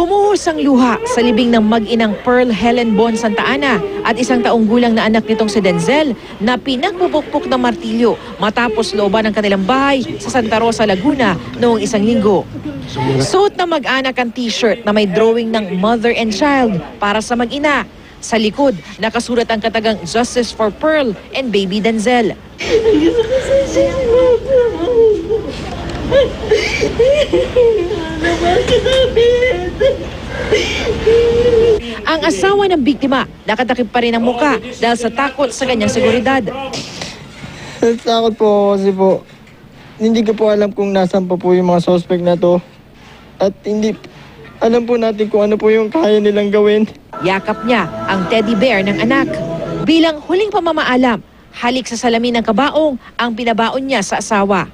Bumuhos ang luha sa libing ng mag-inang Pearl Helen Bon Santa Ana at 1 taong gulang na anak nitong si Denzel na pinagpupukpok ng martilyo matapos looban ng kanilang bahay sa Santa Rosa, Laguna noong 1 linggo. Suot na mag-anak ang t-shirt na may drawing ng mother and child para sa mag-ina. Sa likod, nakasulat ang katagang Justice for Pearl and Baby Denzel. Ang asawa ng biktima, nakatakip pa rin ang muka dahil sa takot sa kanyang seguridad. Takot po ako kasi po, hindi ko po alam kung nasan pa po yung mga suspect na to. At hindi alam po natin kung ano po yung kaya nilang gawin. Yakap niya ang teddy bear ng anak. Bilang huling pamamaalam, halik sa salamin ng kabaong ang pinabaon niya sa asawa.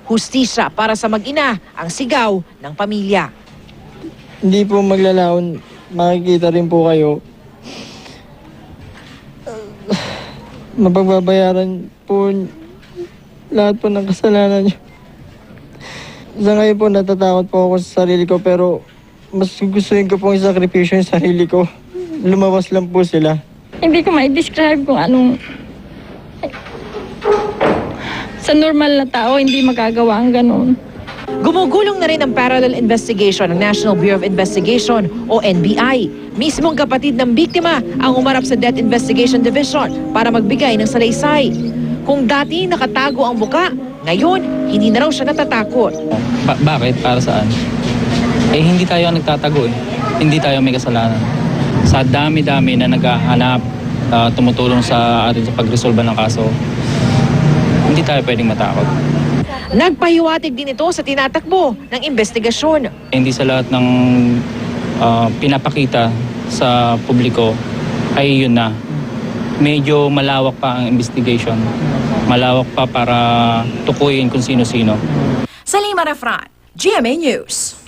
Hustisya para sa mag-ina ang sigaw ng pamilya. Hindi po maglalaon, makikita rin po kayo. Mapagbabayaran po lahat po ng kasalanan niyo. Sa ngayon po natatakot po ako sa sarili ko pero mas gustuin ko pong isakripisyo yung sarili ko. Lumawas lang po sila. Hindi ko ma-describe kung anong sa normal na tao hindi magagawa ang ganun. Gumugulong na rin ang parallel investigation ng National Bureau of Investigation o NBI. Mismong kapatid ng biktima ang umarap sa Death Investigation Division para magbigay ng salaysay. Kung dati nakatago ang buka, ngayon hindi na raw siya natatakot. Bakit? Para saan? Hindi tayo ang nagtatago eh. Hindi tayo may kasalanan. Sa dami-dami na naghahanap, tumutulong sa atin sa pagresolba ng kaso, hindi tayo pwedeng matakot. Nagpahiwatig din ito sa tinatakbo ng investigasyon. Hindi sa lahat ng pinapakita sa publiko ay yun na. Medyo malawak pa ang investigation. Malawak pa para tukuyin kung sino-sino. Salima Refran, GMA News.